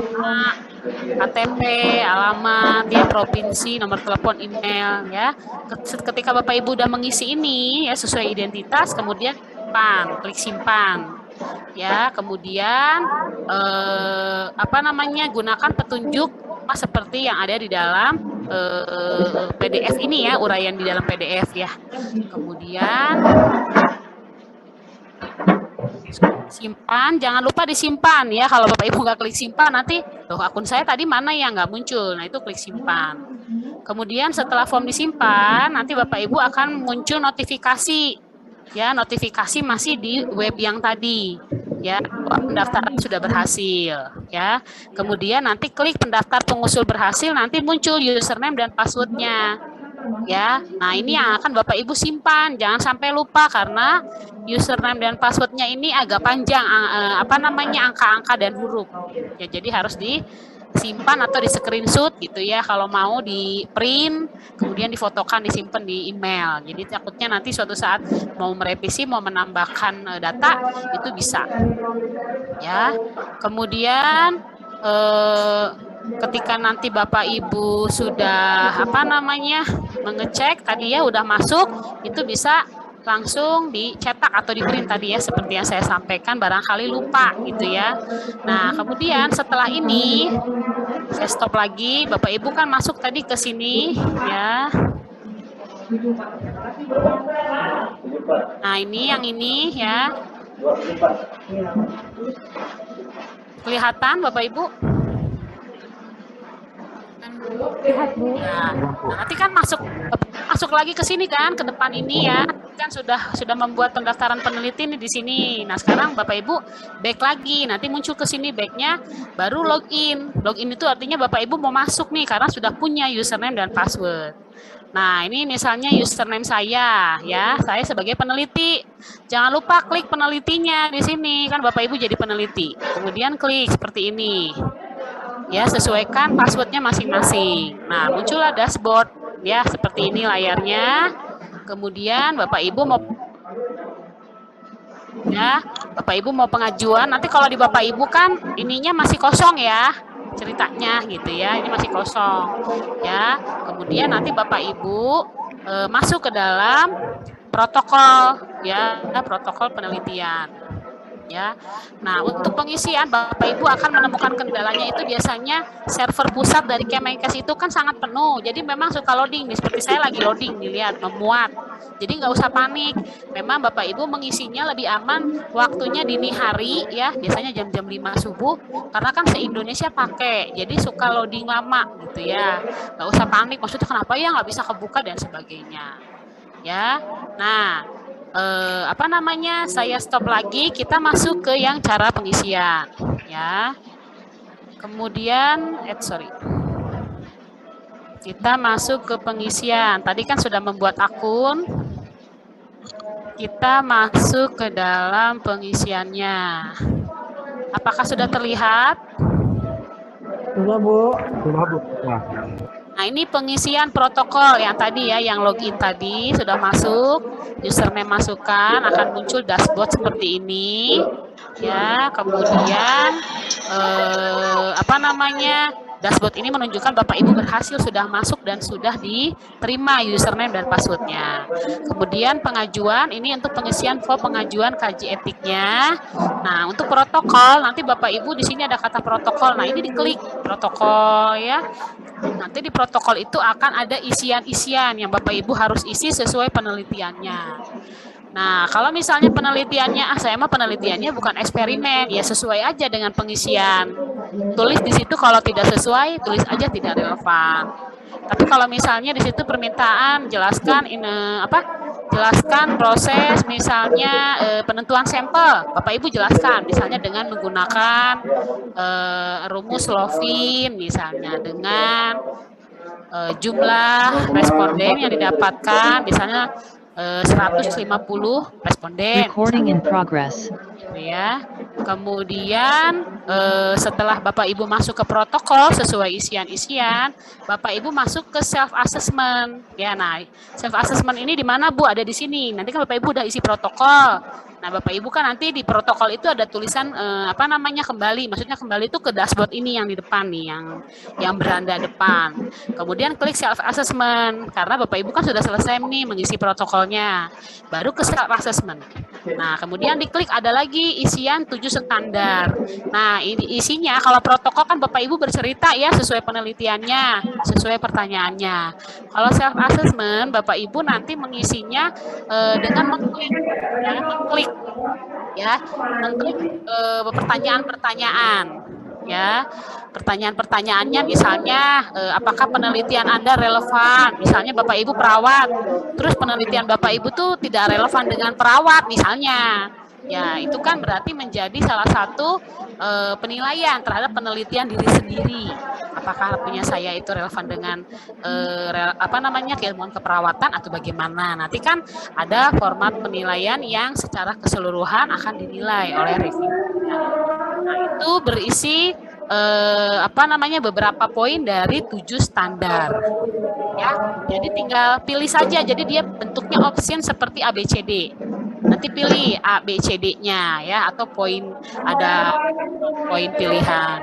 nama, KTP, alamat, ya, provinsi, nomor telepon, email, ya. Ketika Bapak Ibu udah mengisi ini, ya, sesuai identitas, kemudian simpan, klik simpan, ya. Kemudian gunakan petunjuk seperti yang ada di dalam PDF ini, ya, uraian di dalam PDF, ya. Kemudian simpan, jangan lupa disimpan, ya. Kalau Bapak Ibu nggak klik simpan, nanti akun saya tadi mana yang nggak muncul. Nah, itu klik simpan. Kemudian setelah form disimpan, nanti Bapak Ibu akan muncul notifikasi, ya, notifikasi masih di web yang tadi, ya, pendaftaran sudah berhasil, ya. Kemudian nanti klik pendaftar pengusul berhasil, nanti muncul username dan passwordnya, ya. Nah, ini yang akan Bapak Ibu simpan, jangan sampai lupa karena username dan passwordnya ini agak panjang, angka-angka dan huruf, ya. Jadi harus disimpan atau di screenshot gitu, ya. Kalau mau di print, kemudian difotokan, disimpan di email. Jadi takutnya nanti suatu saat mau merevisi, mau menambahkan data itu bisa, ya. Kemudian ketika nanti Bapak Ibu sudah mengecek tadi, ya, udah masuk, itu bisa langsung dicetak atau di print tadi, ya, seperti yang saya sampaikan, barangkali lupa gitu, ya. Nah, kemudian setelah ini saya stop lagi. Bapak Ibu kan masuk tadi ke sini, ya. Nah, ini yang ini, ya. Kelihatan Bapak Ibu? Lihat, Bu. Ya. Nah, nanti kan masuk lagi ke sini kan, ke depan ini, ya. Kan sudah membuat pendaftaran peneliti nih di sini. Nah, sekarang Bapak Ibu back lagi. Nanti muncul ke sini backnya, baru login. Login itu artinya Bapak Ibu mau masuk nih karena sudah punya username dan password. Nah, ini misalnya username saya, ya. Saya sebagai peneliti. Jangan lupa klik penelitinya di sini, kan Bapak Ibu jadi peneliti. Kemudian klik seperti ini. Ya, sesuaikan passwordnya masing-masing. Nah, muncullah dashboard, ya, seperti ini layarnya. Kemudian Bapak Ibu mau pengajuan. Nanti kalau di Bapak Ibu kan ininya masih kosong, ya, ceritanya gitu, ya. Ini masih kosong, ya. Kemudian nanti Bapak Ibu masuk ke dalam protokol, ya, protokol penelitian, ya. Nah, untuk pengisian Bapak Ibu akan menemukan kendalanya itu biasanya server pusat dari Kemenkes itu kan sangat penuh. Jadi memang suka loading nih, seperti saya lagi loading nih, lihat, memuat. Jadi nggak usah panik. Memang Bapak Ibu mengisinya lebih aman waktunya dini hari, ya, biasanya jam-jam 5 subuh karena kan se-Indonesia pakai. Jadi suka loading lama gitu, ya. Nggak usah panik, maksudnya kenapa ya nggak bisa kebuka dan sebagainya. Ya. Nah, saya stop lagi, kita masuk ke yang cara pengisian, ya. Kemudian kita masuk ke pengisian. Tadi kan sudah membuat akun, kita masuk ke dalam pengisiannya. Apakah sudah terlihat? Sudah, Bu. Nah, ini pengisian protokol yang tadi, ya, yang login tadi sudah masuk, username masukkan, akan muncul dashboard seperti ini, ya. Kemudian dashboard ini menunjukkan Bapak Ibu berhasil sudah masuk dan sudah diterima username dan passwordnya. Kemudian pengajuan, ini untuk pengisian form pengajuan kaji etiknya. Nah, untuk protokol nanti Bapak Ibu di sini ada kata protokol. Nah, ini diklik protokol, ya. Nanti di protokol itu akan ada isian-isian yang Bapak Ibu harus isi sesuai penelitiannya. Nah, kalau misalnya penelitiannya, saya mah penelitiannya bukan eksperimen, ya sesuai aja dengan pengisian. Tulis di situ kalau tidak sesuai, tulis aja tidak relevan. Tapi kalau misalnya di situ permintaan jelaskan jelaskan proses misalnya penentuan sampel, Bapak Ibu jelaskan misalnya dengan menggunakan rumus Lovin misalnya, dengan jumlah responden yang didapatkan misalnya 150 responden. Recording in progress. Ya. Kemudian setelah Bapak Ibu masuk ke protokol sesuai isian-isian, Bapak Ibu masuk ke self assessment. Ya, nah, self assessment ini di mana, Bu? Ada di sini. Nanti kan Bapak Ibu udah isi protokol. Nah, Bapak Ibu kan nanti di protokol itu ada tulisan apa namanya kembali, maksudnya kembali itu ke dashboard ini yang di depan nih, yang beranda depan. Kemudian klik self assessment karena Bapak Ibu kan sudah selesai nih mengisi protokolnya. Baru ke self assessment. Nah, kemudian diklik ada lagi isian 7 standar. Nah, ini isinya kalau protokol kan Bapak Ibu bercerita ya sesuai penelitiannya, sesuai pertanyaannya. Kalau self assessment Bapak Ibu nanti mengisinya dengan mengklik pertanyaan-pertanyaan ya. Pertanyaan-pertanyaannya misalnya apakah penelitian Anda relevan? Misalnya Bapak Ibu perawat, terus penelitian Bapak Ibu tuh tidak relevan dengan perawat misalnya. Ya, itu kan berarti menjadi salah satu penilaian terhadap penelitian diri sendiri. Apakah punya saya itu relevan dengan keilmuan keperawatan atau bagaimana? Nanti kan ada format penilaian yang secara keseluruhan akan dinilai oleh reviewer. Nah, itu berisi beberapa poin dari 7 standar. Ya, jadi tinggal pilih saja. Jadi dia bentuknya option seperti ABCD. Nanti pilih A, B, C, D-nya ya, atau ada poin pilihan.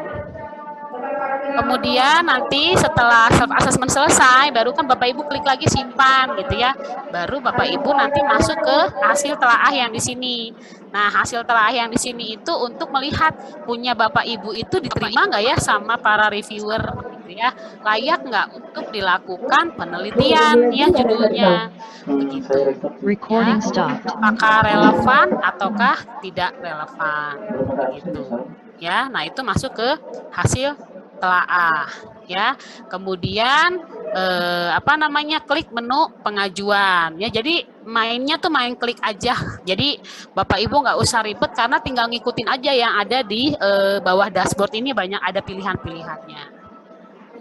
Kemudian nanti setelah self assessment selesai, baru kan Bapak Ibu klik lagi simpan gitu ya. Baru Bapak Ibu nanti masuk ke hasil telaah yang di sini. Nah, hasil telaah yang di sini itu untuk melihat punya Bapak Ibu itu diterima nggak ya sama para reviewer gitu ya. Layak nggak untuk dilakukan penelitian ya judulnya. Begitu. Recording Ya. stopped. Apakah relevan ataukah tidak relevan gitu. Ya, nah itu masuk ke hasil telaah ya. Kemudian klik menu pengajuan ya. Jadi mainnya tuh main klik aja. Jadi Bapak Ibu nggak usah ribet karena tinggal ngikutin aja yang ada di bawah dashboard ini, banyak ada pilihan-pilihannya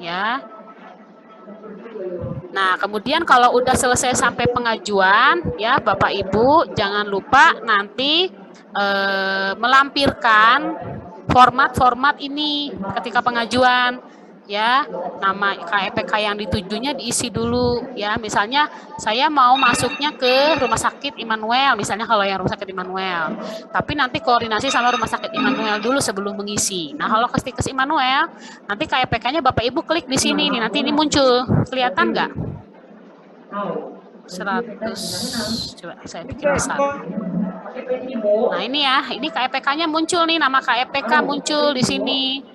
ya. Nah, kemudian kalau udah selesai sampai pengajuan ya Bapak Ibu jangan lupa nanti melampirkan format-format ini ketika pengajuan ya. Nama KEPK yang ditujunya diisi dulu ya. Misalnya saya mau masuknya ke Rumah Sakit Immanuel, misalnya kalau yang Rumah Sakit Immanuel. Tapi nanti koordinasi sama Rumah Sakit Immanuel dulu sebelum mengisi. Nah, kalau ke Stikes Immanuel, nanti KEPK-nya Bapak Ibu klik di sini nih, nanti ini muncul. Kelihatan nggak? 100. Coba saya bikin besar. Nah, ini ya, ini KEPK-nya muncul nih, nama KEPK muncul di sini.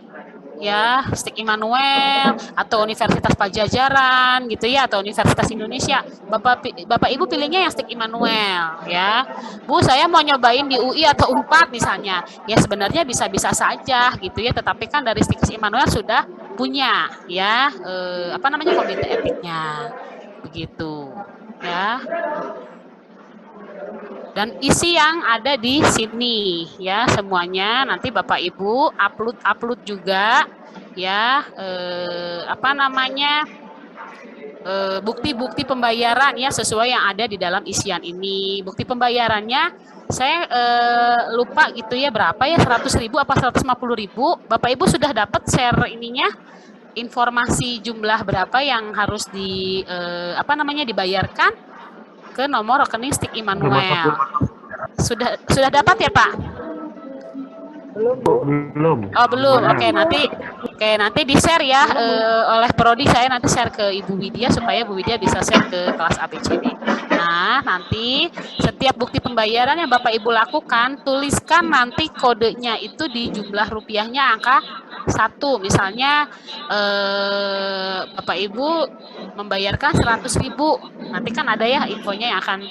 Ya, Stik Immanuel atau Universitas Pajajaran gitu ya, atau Universitas Indonesia. Bapak Ibu pilihnya yang Stik Immanuel ya. Bu, saya mau nyobain di UI atau Unpad misalnya. Ya sebenarnya bisa-bisa saja gitu ya, tetapi kan dari Stik Immanuel sudah punya ya komite etiknya. Begitu ya. Dan isi yang ada di sini ya semuanya nanti Bapak Ibu upload juga ya bukti-bukti pembayaran ya sesuai yang ada di dalam isian ini. Bukti pembayarannya saya lupa gitu ya berapa ya, 100.000 apa 150.000. Bapak Ibu sudah dapat share ininya, informasi jumlah berapa yang harus dibayarkan ke nomor rekening Stik Immanuel. Sudah dapat ya, Pak? Belum. Oh, belum. Oke, nanti di-share ya oleh prodi, saya nanti share ke Ibu Widya supaya Bu Widya bisa share ke kelas ABCD. Nah, nanti setiap bukti pembayaran yang Bapak Ibu lakukan, tuliskan nanti kodenya itu di jumlah rupiahnya angka 1. Misalnya Bapak Ibu membayarkan 100.000. Nanti kan ada ya infonya yang akan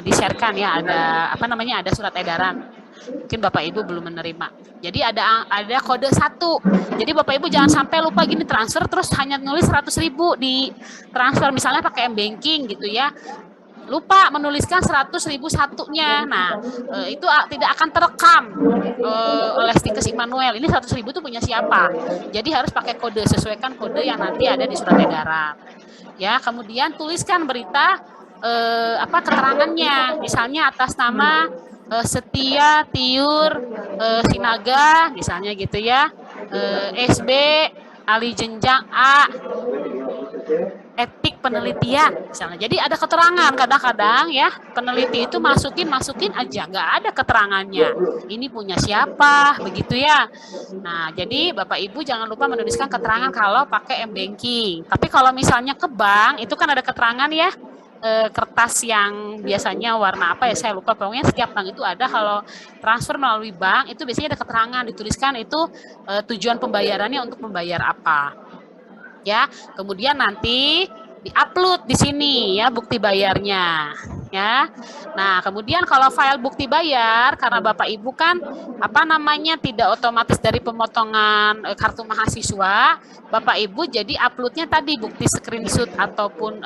di-sharekan ya, ada surat edaran. Mungkin Bapak Ibu belum menerima. Jadi ada kode 1. Jadi Bapak Ibu jangan sampai lupa gini transfer terus hanya nulis 100.000 di transfer misalnya pakai M-Banking gitu ya. Lupa menuliskan 100.000 satunya. Nah, itu tidak akan terekam oleh Stikes Immanuel. Ini 100.000 itu punya siapa? Jadi harus pakai kode, sesuaikan kode yang nanti ada di surat edaran. Ya, kemudian tuliskan berita keterangannya. Misalnya atas nama Setia Tiur Sinaga misalnya gitu ya. SB Ali Jenjang A etik penelitian misalnya. Jadi ada keterangan kadang-kadang ya peneliti itu masukin aja nggak ada keterangannya. Ini punya siapa begitu ya. Nah jadi Bapak Ibu jangan lupa menuliskan keterangan kalau pakai m-banking. Tapi kalau misalnya ke bank itu kan ada keterangan ya. Kertas yang biasanya warna apa ya saya lupa, pokoknya setiap bank itu ada. Kalau transfer melalui bank itu biasanya ada keterangan dituliskan itu tujuan pembayarannya untuk membayar apa ya. Kemudian nanti diupload di sini ya bukti bayarnya ya. Nah kemudian kalau file bukti bayar karena Bapak Ibu kan tidak otomatis dari pemotongan kartu mahasiswa, Bapak Ibu jadi uploadnya tadi bukti screenshot ataupun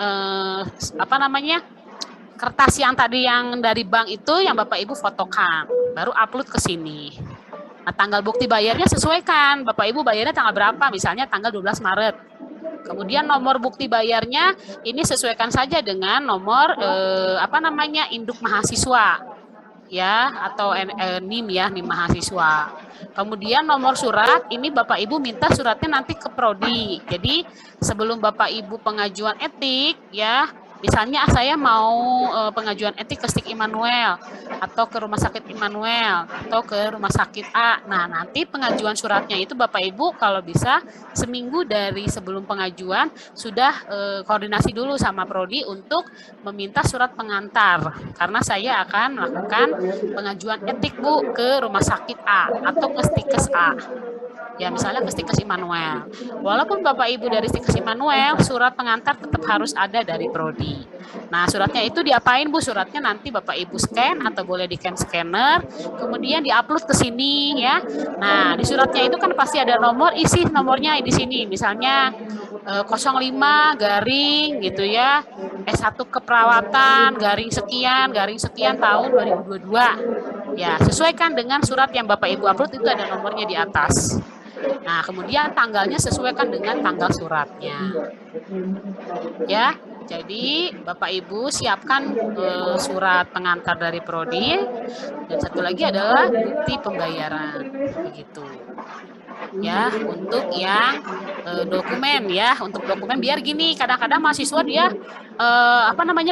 kertas yang tadi yang dari bank itu yang Bapak Ibu fotokan baru upload ke sini. Nah tanggal bukti bayarnya sesuaikan, Bapak Ibu bayarnya tanggal berapa, misalnya tanggal 12 Maret. Kemudian nomor bukti bayarnya ini sesuaikan saja dengan nomor induk mahasiswa ya atau NIM ya, NIM mahasiswa. Kemudian nomor surat ini Bapak Ibu minta suratnya nanti ke prodi. Jadi sebelum Bapak Ibu pengajuan etik ya, misalnya saya mau pengajuan etik ke Stik Immanuel atau ke Rumah Sakit Immanuel atau ke Rumah Sakit A. Nah, nanti pengajuan suratnya itu Bapak Ibu kalau bisa seminggu dari sebelum pengajuan sudah koordinasi dulu sama prodi untuk meminta surat pengantar. Karena saya akan melakukan pengajuan etik Bu ke Rumah Sakit A atau ke Stikes A. Ya misalnya ke Stikes Immanuel. Walaupun Bapak Ibu dari Stikes Immanuel, surat pengantar tetap harus ada dari prodi. Nah suratnya itu diapain Bu? Suratnya nanti Bapak Ibu scan atau boleh di scanner, kemudian diupload ke sini ya. Nah di suratnya itu kan pasti ada nomor, isi nomornya di sini. Misalnya 05 garing gitu ya, S1 keperawatan garing sekian tahun 2022. Ya sesuaikan dengan surat yang Bapak Ibu upload itu ada nomornya di atas. Nah, kemudian tanggalnya sesuaikan dengan tanggal suratnya. Ya, jadi Bapak Ibu siapkan surat pengantar dari prodi dan satu lagi adalah bukti pembayaran. Begitu. Ya, untuk yang dokumen ya, untuk dokumen biar gini, kadang-kadang mahasiswa dia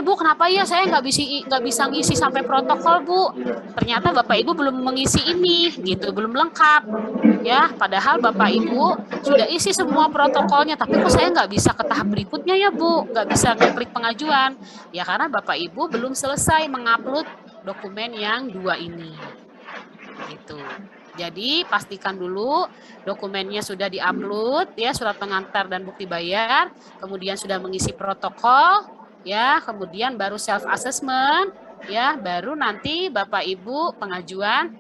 Bu, kenapa ya saya nggak bisa ngisi sampai protokol Bu? Ternyata Bapak Ibu belum mengisi ini, gitu, belum lengkap. Ya, padahal Bapak Ibu sudah isi semua protokolnya, tapi kok saya nggak bisa ke tahap berikutnya ya Bu, nggak bisa ngeklik pengajuan. Ya karena Bapak Ibu belum selesai mengupload dokumen yang 2 ini. Gitu. Jadi pastikan dulu dokumennya sudah diupload ya, surat pengantar dan bukti bayar, kemudian sudah mengisi protokol ya, kemudian baru self assessment ya, baru nanti Bapak Ibu pengajuan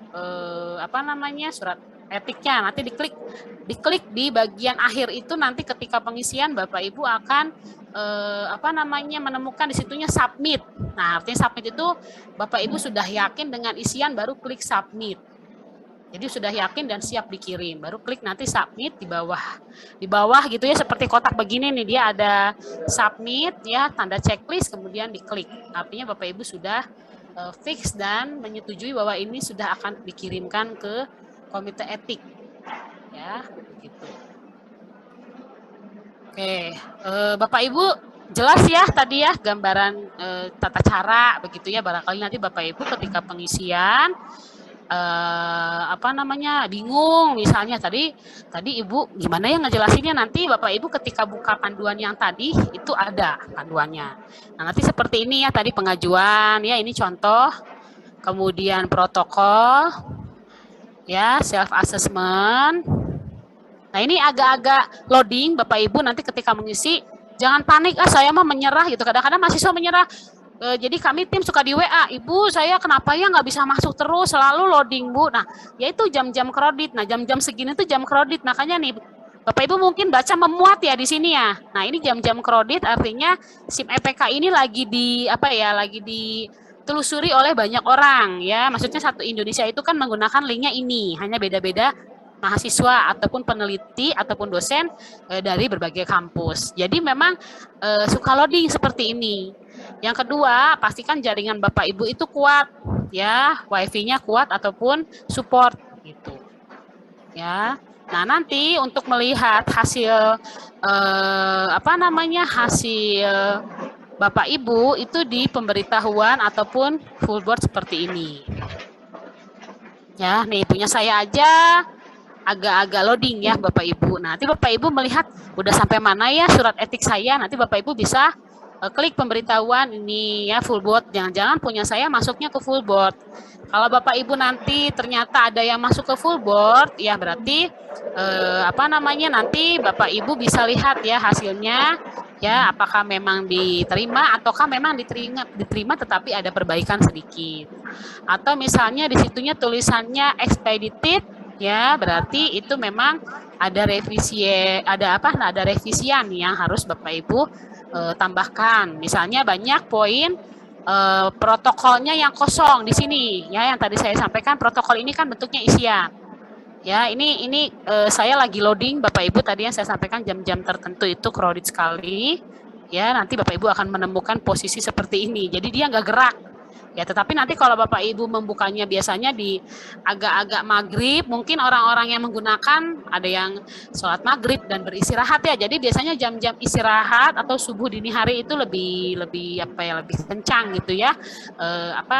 surat etiknya. Nanti diklik di bagian akhir itu, nanti ketika pengisian Bapak Ibu akan menemukan di situnya submit. Nah, artinya submit itu Bapak Ibu sudah yakin dengan isian baru klik submit. Jadi sudah yakin dan siap dikirim, baru klik nanti submit di bawah gitu ya, seperti kotak begini nih, dia ada submit ya, tanda checklist, kemudian diklik. Artinya Bapak Ibu sudah fix dan menyetujui bahwa ini sudah akan dikirimkan ke komite etik ya, begitu. Oke, Bapak Ibu jelas ya tadi ya gambaran tata cara begitu ya, barangkali nanti Bapak Ibu ketika pengisian bingung misalnya tadi Ibu gimana ya ngejelasinnya, nanti Bapak Ibu ketika buka panduan yang tadi itu ada panduannya. Nah, nanti seperti ini ya, tadi pengajuan ya, ini contoh, kemudian protokol ya, self assessment. Nah, ini agak-agak loading Bapak Ibu, nanti ketika mengisi jangan panik, saya mah menyerah gitu. Kadang-kadang mahasiswa menyerah. Jadi kami tim suka di WA, Ibu saya kenapa ya nggak bisa masuk terus, selalu loading Bu. Nah, yaitu jam-jam kredit. Nah, jam-jam segini tuh jam kredit. Makanya nih, Bapak Ibu mungkin baca memuat ya di sini ya. Nah, ini jam-jam kredit, artinya SIM EPK ini lagi ditelusuri oleh banyak orang ya. Maksudnya satu Indonesia itu kan menggunakan linknya ini, hanya beda-beda mahasiswa ataupun peneliti ataupun dosen dari berbagai kampus. Jadi memang suka loading seperti ini. Yang kedua, pastikan jaringan Bapak Ibu itu kuat ya, wifi-nya kuat ataupun support gitu. Ya. Nah, nanti untuk melihat hasil hasil Bapak Ibu itu di pemberitahuan ataupun full board seperti ini. Ya, nih punya saya aja agak-agak loading ya Bapak Ibu. Nanti Bapak Ibu melihat udah sampai mana ya surat etik saya, nanti Bapak Ibu bisa klik pemberitahuan ini ya full board. Jangan-jangan punya saya masuknya ke full board. Kalau Bapak Ibu nanti ternyata ada yang masuk ke full board, ya berarti nanti Bapak Ibu bisa lihat ya hasilnya, ya apakah memang diterima ataukah memang diterima tetapi ada perbaikan sedikit. Atau misalnya di situnya tulisannya expedited, ya berarti itu memang ada revisian yang harus Bapak Ibu tambahkan. Misalnya banyak poin protokolnya yang kosong di sini ya, yang tadi saya sampaikan protokol ini kan bentuknya isian. Ya, ini saya lagi loading Bapak Ibu, tadi yang saya sampaikan jam-jam tertentu itu crowded sekali. Ya, nanti Bapak Ibu akan menemukan posisi seperti ini. Jadi dia nggak gerak. Ya, tetapi nanti kalau Bapak Ibu membukanya biasanya di agak-agak maghrib, mungkin orang-orang yang menggunakan ada yang sholat maghrib dan beristirahat ya. Jadi biasanya jam-jam istirahat atau subuh dini hari itu lebih kencang gitu ya.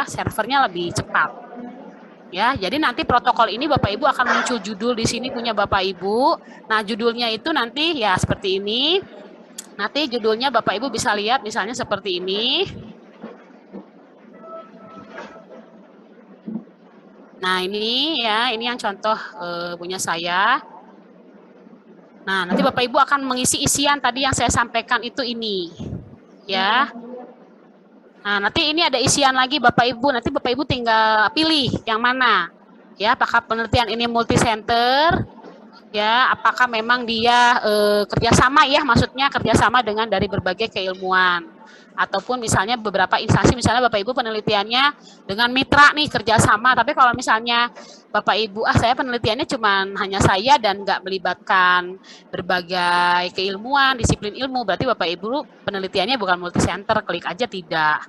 Servernya lebih cepat. Ya, jadi nanti protokol ini Bapak Ibu akan muncul judul di sini punya Bapak Ibu. Nah, judulnya itu nanti ya seperti ini. Nanti judulnya Bapak Ibu bisa lihat misalnya seperti ini. Nah, ini ya, ini yang contoh punya saya. Nah, nanti Bapak Ibu akan mengisi isian tadi yang saya sampaikan itu ini. Ya. Nah, nanti ini ada isian lagi Bapak Ibu. Nanti Bapak Ibu tinggal pilih yang mana. Ya, apakah penelitian ini multi center? Ya, apakah memang dia kerjasama ya, maksudnya kerjasama dengan dari berbagai keilmuan. Ataupun misalnya beberapa instansi, misalnya Bapak Ibu penelitiannya dengan mitra nih kerjasama. Tapi kalau misalnya Bapak Ibu, saya penelitiannya cuma hanya saya dan nggak melibatkan berbagai keilmuan, disiplin ilmu, berarti Bapak Ibu penelitiannya bukan multi center, klik aja tidak.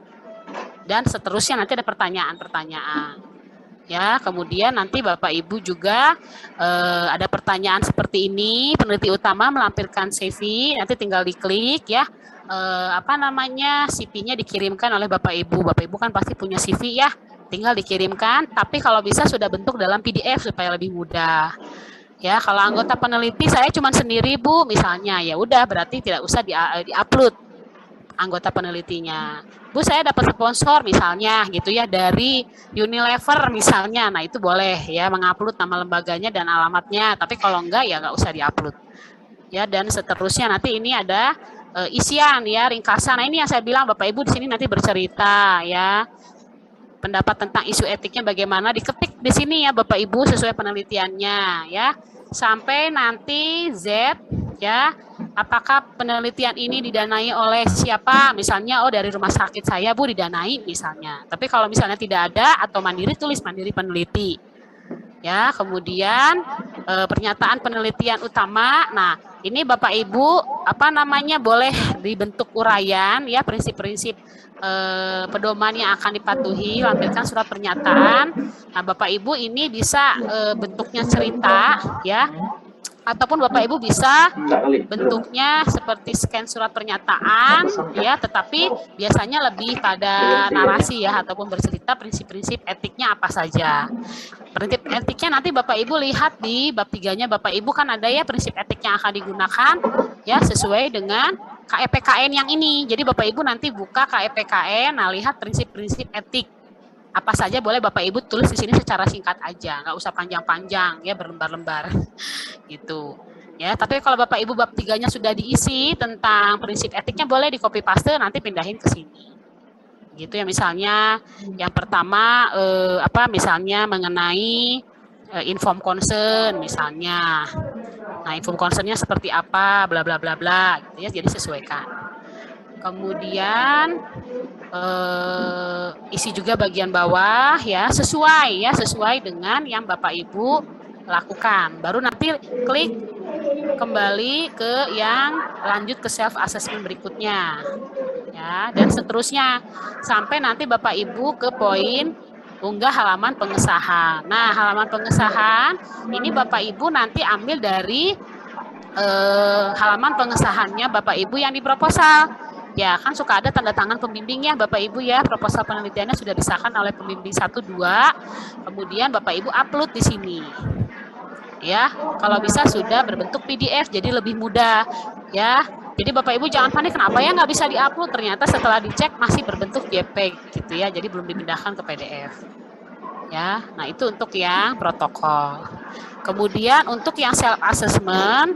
Dan seterusnya nanti ada pertanyaan-pertanyaan. Ya, kemudian nanti Bapak Ibu juga ada pertanyaan seperti ini, peneliti utama melampirkan CV, nanti tinggal diklik ya. CV-nya dikirimkan oleh Bapak Ibu. Bapak Ibu kan pasti punya CV ya, tinggal dikirimkan, tapi kalau bisa sudah bentuk dalam PDF supaya lebih mudah. Ya, kalau anggota peneliti saya cuma sendiri Bu, misalnya, ya udah berarti tidak usah di-upload anggota penelitinya. Bu, saya dapat sponsor misalnya gitu ya dari Unilever misalnya. Nah, itu boleh ya mengupload nama lembaganya dan alamatnya, tapi kalau enggak ya nggak usah diupload. Ya, dan seterusnya nanti ini ada isian ya, ringkasan. Nah, ini yang saya bilang Bapak Ibu di sini nanti bercerita ya. Pendapat tentang isu etiknya bagaimana diketik di sini ya Bapak Ibu sesuai penelitiannya ya. Sampai nanti Z ya, apakah penelitian ini didanai oleh siapa? Misalnya dari rumah sakit saya Bu didanai misalnya. Tapi kalau misalnya tidak ada atau mandiri, tulis mandiri peneliti. Ya, kemudian pernyataan penelitian utama. Nah, ini Bapak Ibu boleh dibentuk uraian ya, prinsip-prinsip pedoman yang akan dipatuhi, lampirkan surat pernyataan. Nah, Bapak Ibu ini bisa bentuknya cerita ya, ataupun Bapak Ibu bisa bentuknya seperti scan surat pernyataan ya, tetapi biasanya lebih pada narasi ya, ataupun bercerita prinsip-prinsip etiknya apa saja. Prinsip etiknya nanti Bapak Ibu lihat di bab 3-nya Bapak Ibu kan ada ya prinsip etik yang akan digunakan ya sesuai dengan KEPKN yang ini. Jadi Bapak Ibu nanti buka KEPKN, nah lihat prinsip-prinsip etik. Apa saja boleh Bapak Ibu tulis di sini secara singkat aja, nggak usah panjang-panjang ya, berlembar-lembar gitu. Ya, tapi kalau Bapak Ibu bab 3-nya sudah diisi tentang prinsip etiknya boleh di copy paste nanti pindahin ke sini. Gitu ya, misalnya yang pertama misalnya mengenai inform concern misalnya. Nah, inform concernnya seperti apa, bla bla bla bla gitu ya, jadi sesuaikan. Kemudian isi juga bagian bawah ya, sesuai dengan yang Bapak Ibu lakukan. Baru nanti klik kembali ke yang lanjut ke self assessment berikutnya. Ya, dan seterusnya sampai nanti Bapak Ibu ke poin unggah halaman pengesahan. Nah, halaman pengesahan ini Bapak Ibu nanti ambil dari halaman pengesahannya Bapak Ibu yang di proposal. Ya, kan suka ada tanda tangan pembimbing ya Bapak Ibu ya, proposal penelitiannya sudah disahkan oleh pembimbing 1 2. Kemudian Bapak Ibu upload di sini. Ya, kalau bisa sudah berbentuk PDF jadi lebih mudah ya. Jadi Bapak Ibu jangan panik kenapa ya nggak bisa diupload, ternyata setelah dicek masih berbentuk JPEG gitu ya, jadi belum dipindahkan ke PDF. Ya, nah itu untuk yang protokol. Kemudian untuk yang self assessment,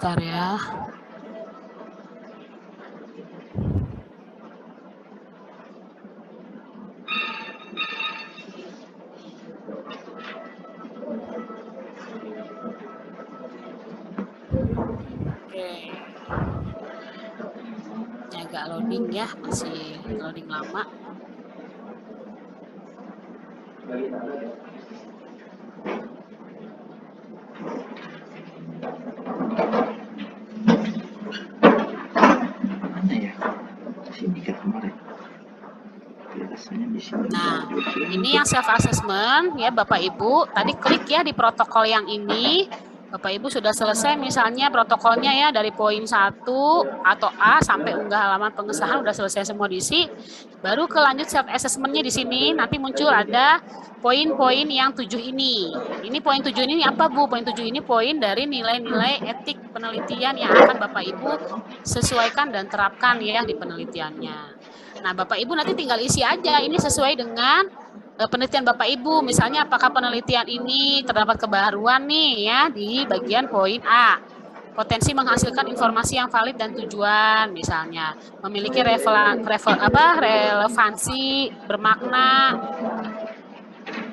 bentar ya. Oke. Ini agak loading ya, masih loading lama. Mana ya? Sini ke kemarin. Nah, ini yang self assessment ya Bapak Ibu. Tadi klik ya di protokol yang ini. Bapak Ibu sudah selesai misalnya protokolnya ya dari poin 1 atau A sampai unggah halaman pengesahan udah selesai semua diisi. Baru ke lanjut self assessment-nya di sini nanti muncul ada poin-poin yang 7 ini. Ini poin 7 ini apa Bu? Poin 7 ini poin dari nilai-nilai etik penelitian yang akan Bapak Ibu sesuaikan dan terapkan ya di penelitiannya. Nah, Bapak Ibu nanti tinggal isi aja ini sesuai dengan penelitian Bapak Ibu. Misalnya apakah penelitian ini terdapat kebaruan nih ya di bagian poin A. Potensi menghasilkan informasi yang valid dan tujuan misalnya. Memiliki relevansi, bermakna.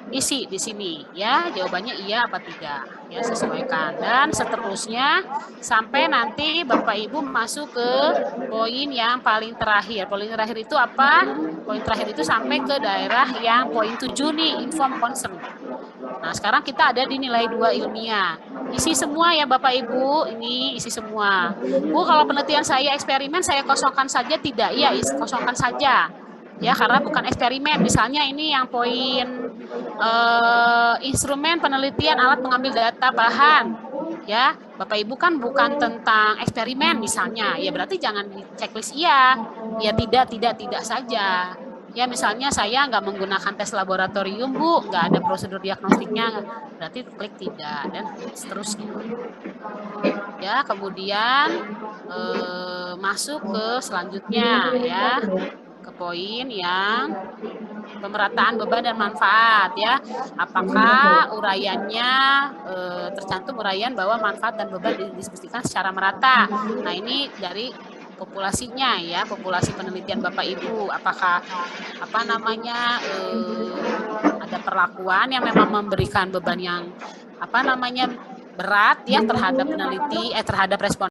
Isi di sini ya, jawabannya iya apa tidak. Ya, sesuaikan dan seterusnya sampai nanti Bapak Ibu masuk ke poin yang paling terakhir. Poin terakhir itu apa? Poin terakhir itu sampai ke daerah yang poin 7 nih, inform consent. Nah, sekarang kita ada di nilai 2 ilmiah. Isi semua ya Bapak Ibu, ini isi semua. Bu, kalau penelitian saya eksperimen saya kosongkan saja tidak? Iya, kosongkan saja. Ya, karena bukan eksperimen. Misalnya ini yang poin instrumen penelitian alat mengambil data bahan. Ya, Bapak Ibu kan bukan tentang eksperimen misalnya. Ya berarti jangan di checklist iya. Ya tidak saja. Ya misalnya saya nggak menggunakan tes laboratorium Bu, nggak ada prosedur diagnostiknya, berarti klik tidak dan seterusnya. Ya kemudian masuk ke selanjutnya ya. Ke poin yang pemerataan beban dan manfaat ya. Apakah uraiannya tercantum uraian bahwa manfaat dan beban didiskusikan secara merata. Nah, ini dari populasinya ya, populasi penelitian Bapak Ibu. Apakah ada perlakuan yang memang memberikan beban yang berat ya terhadap terhadap respon